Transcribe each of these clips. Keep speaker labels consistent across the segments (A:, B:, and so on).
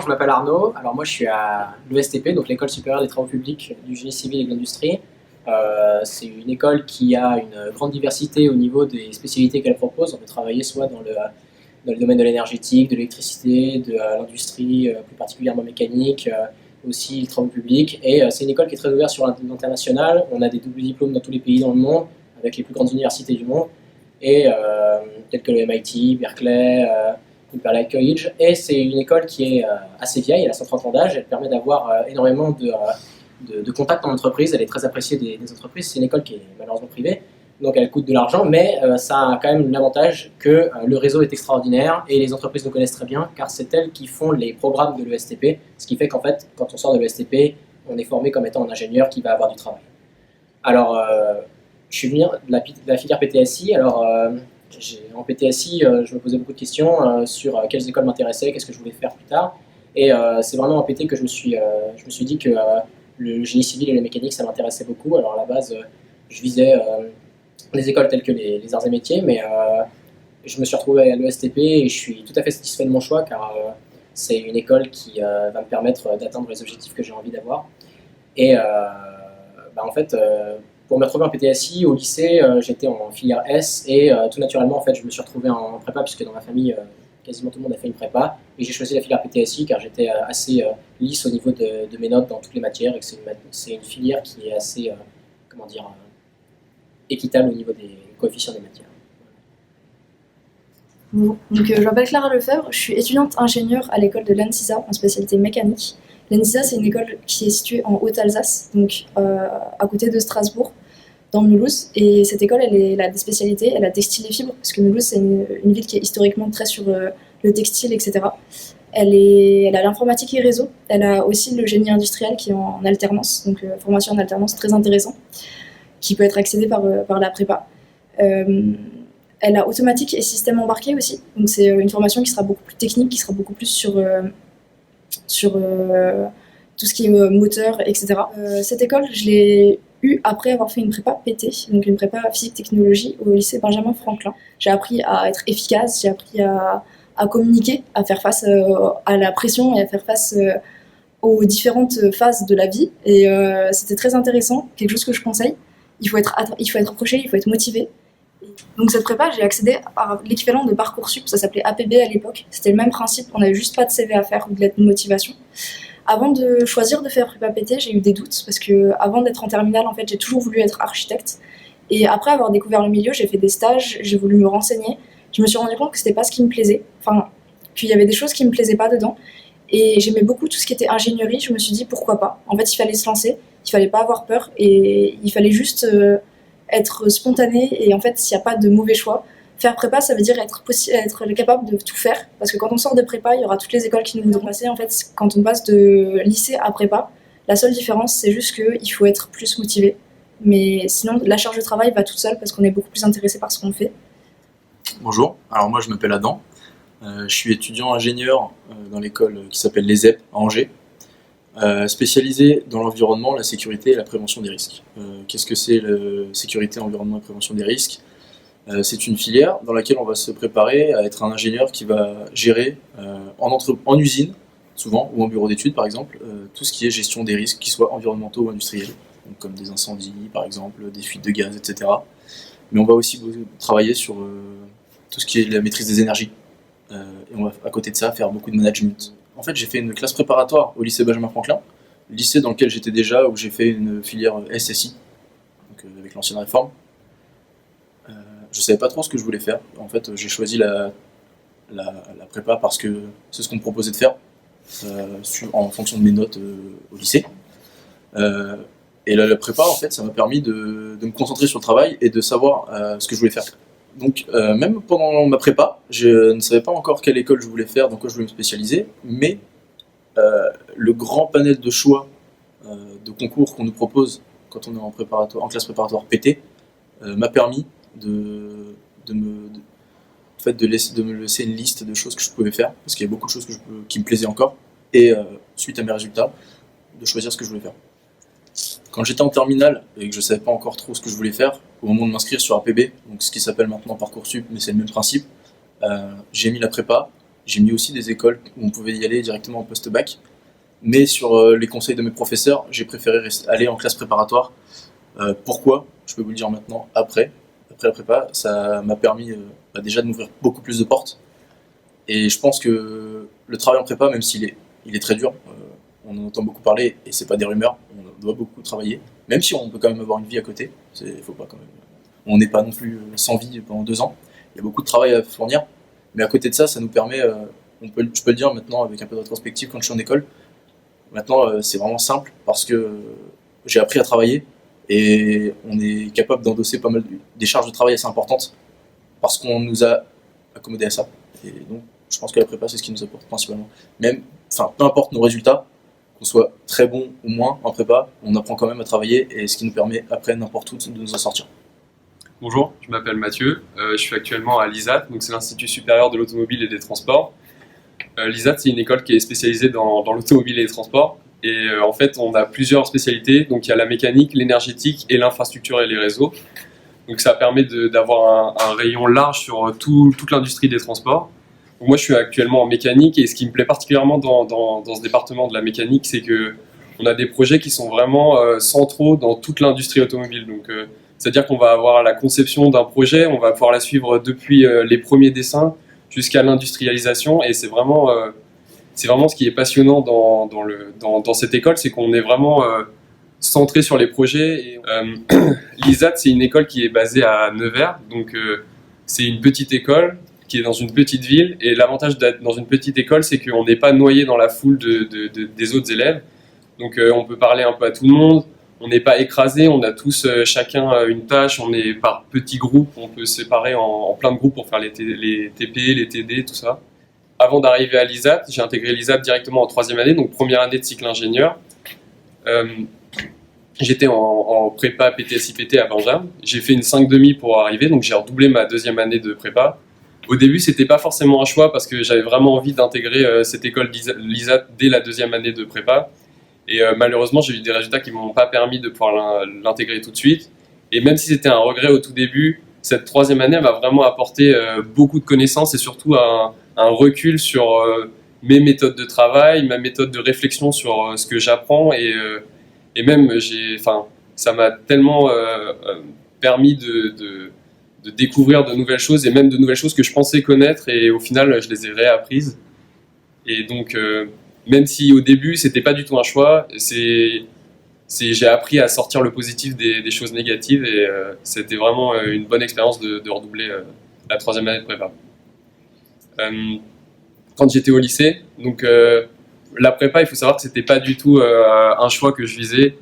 A: je m'appelle Arnaud. Alors moi, je suis à l'ESTP, donc l'École supérieure des travaux publics du génie civil et de l'industrie. C'est une école qui a une grande diversité au niveau des spécialités qu'elle propose. On peut travailler soit dans le domaine de l'énergétique, de l'électricité, de l'industrie, plus particulièrement mécanique, aussi les travaux publics. Et c'est une école qui est très ouverte sur l'international. On a des doubles diplômes dans tous les pays dans le monde, avec les plus grandes universités du monde, et telles que le MIT, Berkeley, Imperial College. Et c'est une école qui est assez vieille, elle a 130 ans d'âge, elle permet d'avoir énormément de contacts en entreprise, elle est très appréciée des entreprises. C'est une école qui est malheureusement privée, donc elle coûte de l'argent, mais ça a quand même l'avantage que le réseau est extraordinaire et les entreprises nous connaissent très bien, car c'est elles qui font les programmes de l'ESTP, ce qui fait qu'en fait, quand on sort de l'ESTP, on est formé comme étant un ingénieur qui va avoir du travail. Alors, je suis venu de la filière PTSI. Alors, en PTSI, je me posais beaucoup de questions sur quelles écoles m'intéressaient, qu'est-ce que je voulais faire plus tard. Et c'est vraiment en PT que je me suis dit que le génie civil et la mécanique, ça m'intéressait beaucoup. Alors à la base, je visais des écoles telles que les arts et métiers, mais je me suis retrouvé à l'ESTP et je suis tout à fait satisfait de mon choix, car c'est une école qui va me permettre d'atteindre les objectifs que j'ai envie d'avoir. Et en fait, pour me retrouver en PTSI, au lycée, j'étais en filière S et tout naturellement, en fait, je me suis retrouvé en prépa, puisque dans ma famille, quasiment tout le monde a fait une prépa, et j'ai choisi la filière PTSI car j'étais assez lisse au niveau de mes notes dans toutes les matières, et que c'est une filière qui est assez, équitable au niveau des coefficients des matières.
B: Bonjour, donc, je m'appelle Clara Lefebvre, je suis étudiante ingénieure à l'école de l'ANSISA en spécialité mécanique. L'ANSISA, c'est une école qui est située en Haute-Alsace, donc à côté de Strasbourg, dans Mulhouse. Et cette école, elle a des spécialités, elle a textile et fibres, parce que Mulhouse, c'est une ville qui est historiquement très sur le textile, etc. Elle a l'informatique et réseau. Elle a aussi le génie industriel qui est en alternance, donc formation en alternance très intéressant, qui peut être accédé par la prépa. Elle a automatique et système embarqué aussi, donc c'est une formation qui sera beaucoup plus technique, qui sera beaucoup plus sur tout ce qui est moteur, etc. Cette école, je l'ai eue après avoir fait une prépa PT, donc une prépa physique-technologie au lycée Benjamin Franklin. J'ai appris à être efficace, j'ai appris à communiquer, à faire face à la pression et à faire face aux différentes phases de la vie. Et c'était très intéressant, quelque chose que je conseille. Il faut être approché, il faut être motivé. Donc cette prépa, j'ai accédé à l'équivalent de Parcoursup, ça s'appelait APB à l'époque. C'était le même principe, on n'avait juste pas de CV à faire ou de lettre de motivation. Avant de choisir de faire prépa PT, j'ai eu des doutes parce que avant d'être en terminale, en fait, j'ai toujours voulu être architecte. Et après avoir découvert le milieu, j'ai fait des stages, j'ai voulu me renseigner. Je me suis rendu compte que c'était pas ce qui me plaisait, enfin qu'il y avait des choses qui me plaisaient pas dedans. Et j'aimais beaucoup tout ce qui était ingénierie. Je me suis dit pourquoi pas. En fait, il fallait se lancer, il fallait pas avoir peur et il fallait juste être spontané. Et en fait, s'il n'y a pas de mauvais choix, faire prépa, ça veut dire être capable de tout faire. Parce que quand on sort de prépa, il y aura toutes les écoles qui nous voudront passer. En fait, quand on passe de lycée à prépa, la seule différence, c'est juste qu'il faut être plus motivé. Mais sinon, la charge de travail va toute seule parce qu'on est beaucoup plus intéressé par ce qu'on fait.
C: Bonjour, alors moi je m'appelle Adam. Je suis étudiant ingénieur dans l'école qui s'appelle l'ESEP à Angers, spécialisé dans l'environnement, la sécurité et la prévention des risques. Qu'est-ce que c'est la sécurité, environnement et prévention des risques ? C'est une filière dans laquelle on va se préparer à être un ingénieur qui va gérer en usine, souvent, ou en bureau d'études par exemple, tout ce qui est gestion des risques, qu'ils soient environnementaux ou industriels, donc comme des incendies par exemple, des fuites de gaz, etc. Mais on va aussi travailler sur tout ce qui est la maîtrise des énergies. Et on va à côté de ça faire beaucoup de management. En fait, j'ai fait une classe préparatoire au lycée Benjamin Franklin, lycée dans lequel j'étais déjà, où j'ai fait une filière SSI, donc avec l'ancienne réforme. Je savais pas trop ce que je voulais faire. En fait, j'ai choisi la prépa parce que c'est ce qu'on me proposait de faire en fonction de mes notes au lycée. Et la prépa, en fait, ça m'a permis de me concentrer sur le travail et de savoir ce que je voulais faire. Donc, même pendant ma prépa, je ne savais pas encore quelle école je voulais faire, dans quoi je voulais me spécialiser, mais le grand panel de choix de concours qu'on nous propose quand on est en classe préparatoire PT m'a permis de me laisser une liste de choses que je pouvais faire, parce qu'il y a beaucoup de choses qui me plaisaient encore, et suite à mes résultats, de choisir ce que je voulais faire. Quand j'étais en terminale et que je ne savais pas encore trop ce que je voulais faire, au moment de m'inscrire sur APB, donc ce qui s'appelle maintenant Parcoursup, mais c'est le même principe, j'ai mis la prépa J'ai mis aussi des écoles où on pouvait y aller directement en post-bac. Mais sur les conseils de mes professeurs, j'ai préféré aller en classe préparatoire. Pourquoi? Je peux vous le dire maintenant, après la prépa, ça m'a permis déjà de m'ouvrir beaucoup plus de portes. Et je pense que le travail en prépa, même il est très dur, on en entend beaucoup parler et c'est pas des rumeurs, on doit beaucoup travailler. Même si on peut quand même avoir une vie à côté, faut pas quand même. On n'est pas non plus sans vie pendant 2 ans. Il y a beaucoup de travail à fournir, mais à côté de ça, ça nous permet, je peux le dire maintenant avec un peu de rétrospective quand je suis en école. Maintenant, c'est vraiment simple parce que j'ai appris à travailler et on est capable d'endosser pas mal des charges de travail assez importantes parce qu'on nous a accommodé à ça. Et donc, je pense que la prépa, c'est ce qui nous apporte principalement. Peu importe nos résultats, qu'on soit très bon ou moins en prépa, on apprend quand même à travailler et ce qui nous permet après n'importe où de nous en sortir.
D: Bonjour, je m'appelle Mathieu, je suis actuellement à l'ISAT, donc c'est l'Institut supérieur de l'automobile et des transports. L'ISAT, c'est une école qui est spécialisée dans l'automobile et les transports. Et en fait, on a plusieurs spécialités. Donc il y a la mécanique, l'énergétique et l'infrastructure et les réseaux. Donc ça permet d'avoir un rayon large sur toute l'industrie des transports. Donc moi, je suis actuellement en mécanique et ce qui me plaît particulièrement dans ce département de la mécanique, c'est qu'on a des projets qui sont vraiment centraux dans toute l'industrie automobile. Donc c'est-à-dire qu'on va avoir la conception d'un projet, on va pouvoir la suivre depuis les premiers dessins jusqu'à l'industrialisation, et c'est vraiment ce qui est passionnant dans cette école, c'est qu'on est vraiment centré sur les projets. Et, l'ISAT, c'est une école qui est basée à Nevers, donc c'est une petite école qui est dans une petite ville, et l'avantage d'être dans une petite école, c'est qu'on n'est pas noyé dans la foule des autres élèves, donc on peut parler un peu à tout le monde. On n'est pas écrasé, on a tous chacun une tâche, on est par petits groupes, on peut se séparer en plein de groupes pour faire les TP, les TD, tout ça. Avant d'arriver à l'ISAT, j'ai intégré l'ISAT directement en 3e année, donc première année de cycle ingénieur. J'étais en prépa PTSI-PT à Benjamin. J'ai fait une 5,5 pour arriver, donc j'ai redoublé ma 2e année de prépa. Au début, c'était pas forcément un choix parce que j'avais vraiment envie d'intégrer cette école l'ISAT dès la 2e année de prépa. Et malheureusement, j'ai eu des résultats qui ne m'ont pas permis de pouvoir l'intégrer tout de suite. Et même si c'était un regret au tout début, cette 3e année m'a vraiment apporté beaucoup de connaissances et surtout un recul sur mes méthodes de travail, ma méthode de réflexion sur ce que j'apprends. Et même, ça m'a tellement permis de découvrir de nouvelles choses et même de nouvelles choses que je pensais connaître. Et au final, je les ai réapprises. Et donc... même si au début c'était pas du tout un choix, j'ai appris à sortir le positif des choses négatives et c'était vraiment une bonne expérience de redoubler la 3e année de prépa. Quand j'étais au lycée, donc la prépa, il faut savoir que c'était pas du tout un choix que je visais.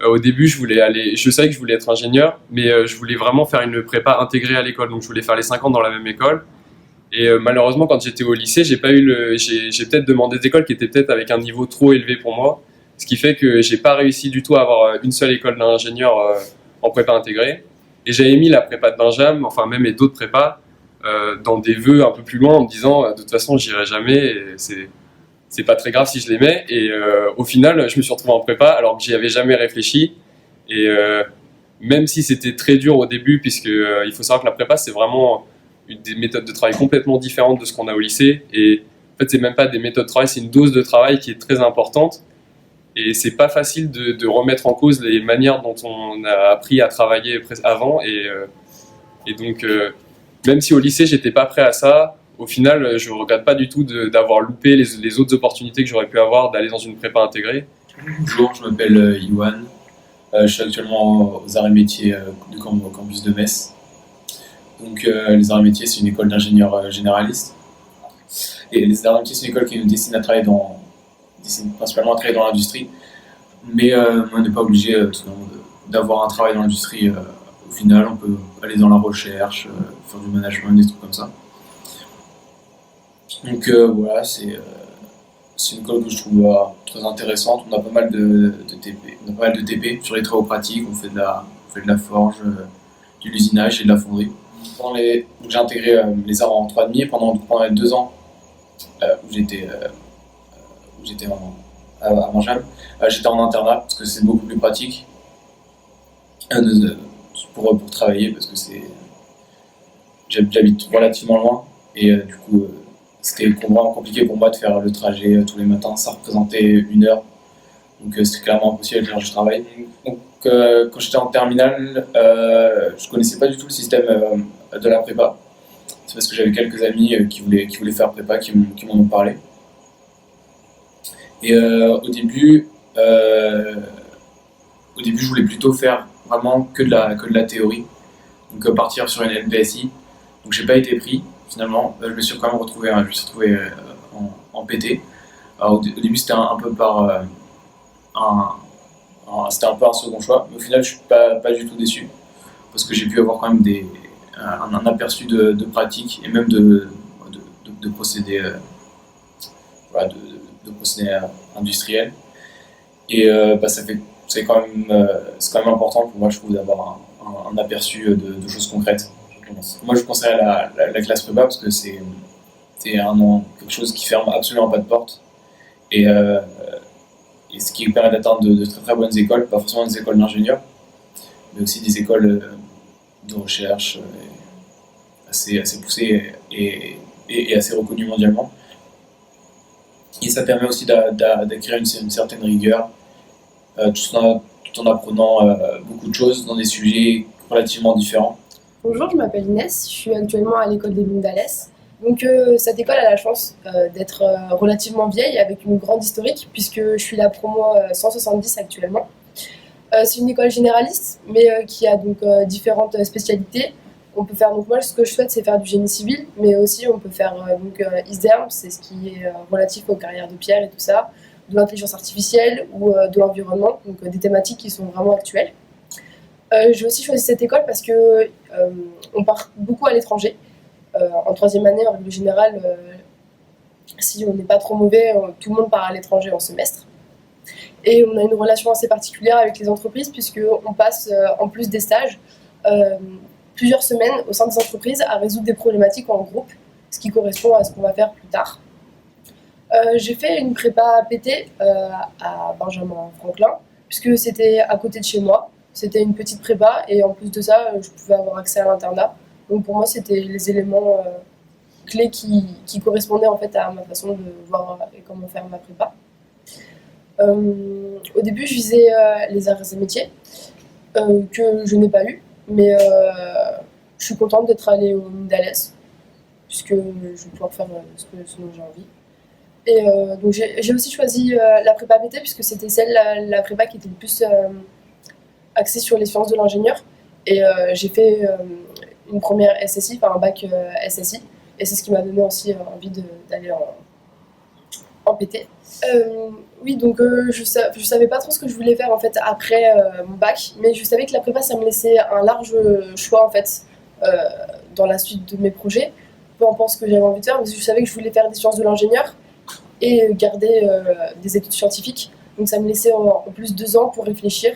D: Au début, je savais que je voulais être ingénieur, mais je voulais vraiment faire une prépa intégrée à l'école, donc je voulais faire les 5 ans dans la même école. Et malheureusement, quand j'étais au lycée, j'ai peut-être demandé des écoles qui étaient peut-être avec un niveau trop élevé pour moi, ce qui fait que j'ai pas réussi du tout à avoir une seule école d'ingénieur en prépa intégrée. Et j'avais mis la prépa de Benjamin, enfin même et d'autres prépas, dans des vœux un peu plus loin en me disant de toute façon j'irai jamais, et c'est pas très grave si je les mets. Et au final, je me suis retrouvé en prépa alors que j'y avais jamais réfléchi. Et même si c'était très dur au début, puisque il faut savoir que la prépa c'est vraiment des méthodes de travail complètement différentes de ce qu'on a au lycée, et en fait c'est même pas des méthodes de travail, c'est une dose de travail qui est très importante, et c'est pas facile de remettre en cause les manières dont on a appris à travailler avant, et donc même si au lycée j'étais pas prêt à ça, au final je regrette pas du tout d'avoir loupé les autres opportunités que j'aurais pu avoir d'aller dans une prépa intégrée.
E: Bonjour, je m'appelle Iwan, je suis actuellement aux arts et métiers du campus de Metz. Donc les arts et métiers, c'est une école d'ingénieurs généralistes. Et les arts et métiers, c'est une école qui nous destine principalement à travailler dans l'industrie. Mais on n'est pas obligé d'avoir un travail dans l'industrie. Au final, on peut aller dans la recherche, faire du management, des trucs comme ça. Donc voilà, c'est une école que je trouve très intéressante. On a pas mal de TP. On a pas mal de TP sur les travaux pratiques. On fait de la forge, de l'usinage et de la fonderie. J'ai intégré les arts en 3,5 pendant les 2 ans où j'étais à Benjamin. J'étais en internat parce que c'est beaucoup plus pratique pour travailler, parce que j'habite relativement loin et du coup c'était vraiment compliqué pour moi de faire le trajet tous les matins. Ça représentait 1 heure. Donc c'était clairement impossible avec l'heure du travail. Donc quand j'étais en terminale, je connaissais pas du tout le système de la prépa. C'est parce que j'avais quelques amis qui voulaient faire prépa, qui m'en ont parlé. Et au début, je voulais plutôt faire vraiment que de la théorie, donc partir sur une NPSI. Donc j'ai pas été pris finalement. Je me suis quand même retrouvé, en PT. Alors, au début, c'était un peu c'était un peu un second choix, mais au final, je suis pas du tout déçu parce que j'ai pu avoir quand même un aperçu de pratique et même de procédés, voilà, de procédés industriels. Et c'est quand même important pour moi, je trouve, d'avoir un aperçu de choses concrètes. Moi, je conseille la classe prépa parce que c'est quelque chose qui ferme absolument pas de porte. Et ce qui permet d'atteindre de très très bonnes écoles, pas forcément des écoles d'ingénieurs, mais aussi des écoles de recherche assez poussées et assez reconnues mondialement. Et ça permet aussi d'acquérir une certaine rigueur, tout en apprenant beaucoup de choses dans des sujets relativement différents.
F: Bonjour, je m'appelle Inès, je suis actuellement à l'école des Mines d'Alès. Donc cette école a la chance d'être relativement vieille avec une grande historique puisque je suis la promo 170 actuellement. C'est une école généraliste mais qui a donc différentes spécialités. On peut faire, donc moi ce que je souhaite c'est faire du génie civil mais aussi on peut faire ISDERM, c'est ce qui est relatif aux carrières de pierre et tout ça, de l'intelligence artificielle ou de l'environnement, donc des thématiques qui sont vraiment actuelles. J'ai aussi choisi cette école parce que on part beaucoup à l'étranger. En troisième année, en règle générale, si on n'est pas trop mauvais, tout le monde part à l'étranger en semestre. Et on a une relation assez particulière avec les entreprises puisqu'on passe, en plus des stages, plusieurs semaines au sein des entreprises à résoudre des problématiques en groupe, ce qui correspond à ce qu'on va faire plus tard. J'ai fait une prépa PT à Benjamin Franklin puisque c'était à côté de chez moi. C'était une petite prépa et en plus de ça, je pouvais avoir accès à l'internat. Donc pour moi, c'était les éléments clés qui correspondaient en fait à ma façon de voir et comment faire ma prépa. Au début, je visais les arts et métiers, que je n'ai pas eu, mais je suis contente d'être allée au Mines d'Alès, puisque je vais pouvoir faire ce dont j'ai envie. Et donc j'ai aussi choisi la prépa PT, puisque c'était la prépa qui était le plus axée sur les sciences de l'ingénieur. Et j'ai fait une première SSI, enfin un bac SSI, et c'est ce qui m'a donné aussi envie d'aller en PT. Oui, donc je savais pas trop ce que je voulais faire en fait après mon bac, mais je savais que la prépa ça me laissait un large choix en fait dans la suite de mes projets, peu importe ce que j'avais envie de faire, parce que je savais que je voulais faire des sciences de l'ingénieur et garder des études scientifiques, donc ça me laissait en plus 2 ans pour réfléchir,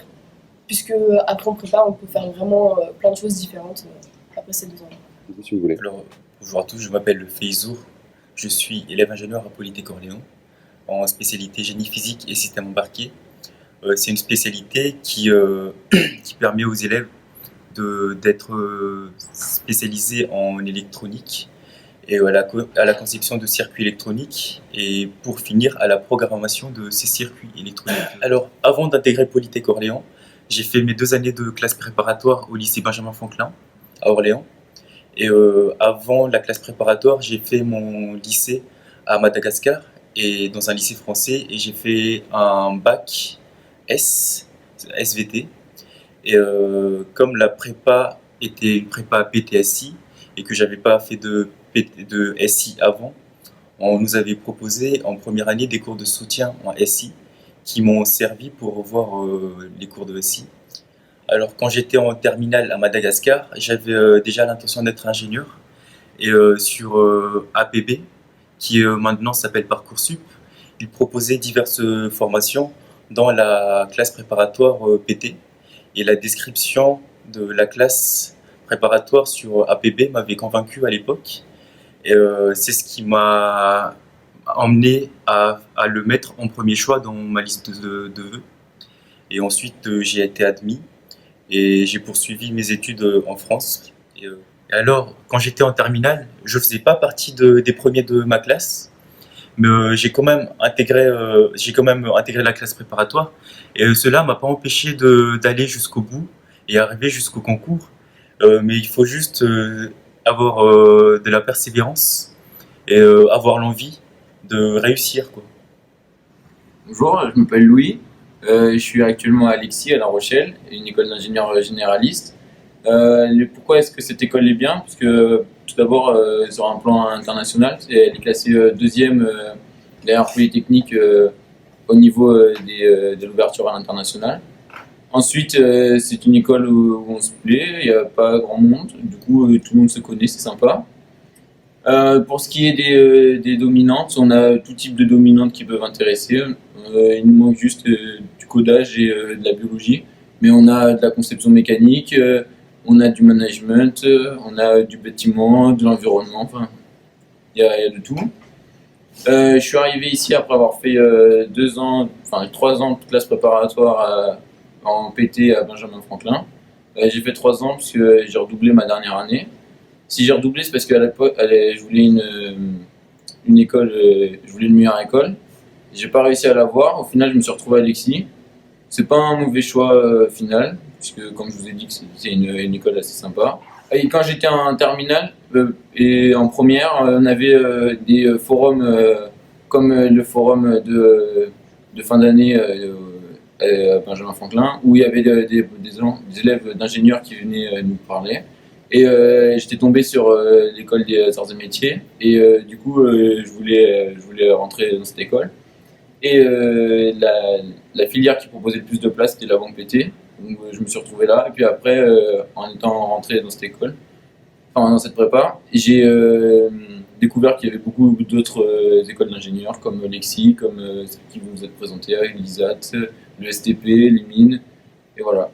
F: puisque après en prépa on peut faire vraiment plein de choses différentes après ces 2 ans.
G: Alors, bonjour à tous, je m'appelle Feizo, je suis élève ingénieur à Polytech Orléans en spécialité génie physique et système embarqué. C'est une spécialité qui permet aux élèves d'être spécialisés en électronique et à la conception de circuits électroniques et pour finir à la programmation de ces circuits électroniques. Alors, avant d'intégrer Polytech Orléans, j'ai fait mes 2 années de classe préparatoire au lycée Benjamin Franklin à Orléans. Et avant la classe préparatoire, j'ai fait mon lycée à Madagascar et dans un lycée français et j'ai fait un bac SVT. Et comme la prépa était une prépa PTSI et que j'avais pas fait de SI avant, on nous avait proposé en première année des cours de soutien en SI qui m'ont servi pour revoir les cours de SI. Alors quand j'étais en terminale à Madagascar, j'avais déjà l'intention d'être ingénieur et sur APB, qui maintenant s'appelle Parcoursup, il proposait diverses formations dans la classe préparatoire PT et la description de la classe préparatoire sur APB m'avait convaincu à l'époque et c'est ce qui m'a emmené à le mettre en premier choix dans ma liste de vœux et ensuite j'ai été admis et j'ai poursuivi mes études en France. Et Et alors, quand j'étais en terminale, je faisais pas partie des premiers de ma classe, mais j'ai quand même intégré la classe préparatoire. Et cela m'a pas empêché d'aller jusqu'au bout et arriver jusqu'au concours. Mais il faut juste avoir de la persévérance et avoir l'envie de réussir, quoi.
H: Bonjour, je m'appelle Louis. Je suis actuellement à Alexis, à La Rochelle, une école d'ingénieurs généralistes. Pourquoi est-ce que cette école est bien? Parce que tout d'abord, sur un plan international, elle est classée deuxième derrière Polytechnique au niveau de l'ouverture à l'international. Ensuite, c'est une école où on se plaît, il n'y a pas grand monde, du coup tout le monde se connaît, c'est sympa. Pour ce qui est des dominantes, on a tout type de dominantes qui peuvent intéresser. Il nous manque juste du codage et de la biologie, mais on a de la conception mécanique, on a du management, on a du bâtiment, de l'environnement, enfin, il y a de tout. Je suis arrivé ici après avoir fait 3 ans de classe préparatoire en PT à Benjamin Franklin. J'ai fait 3 ans parce que j'ai redoublé ma dernière année. Si j'ai redoublé, c'est parce qu'à l'époque, je voulais une école, je voulais une meilleure école. J'ai pas réussi à l'avoir. Au final, je me suis retrouvé à Alexis. C'est pas un mauvais choix final, puisque comme je vous ai dit, c'est une école assez sympa. Et quand j'étais en terminale et en première, on avait des forums comme le forum de fin d'année à Benjamin Franklin, où il y avait des élèves d'ingénieurs qui venaient nous parler. Et j'étais tombé sur l'école des arts et métiers, et du coup je voulais rentrer dans cette école. Et la filière qui proposait le plus de places, c'était la banque PT. Donc je me suis retrouvé là, et puis après, en étant rentré dans cette école, enfin dans cette prépa, j'ai découvert qu'il y avait beaucoup d'autres écoles d'ingénieurs, comme Lexi, comme celle qui vous êtes présentée, avec l'ISAT, le STP, les mines, et voilà.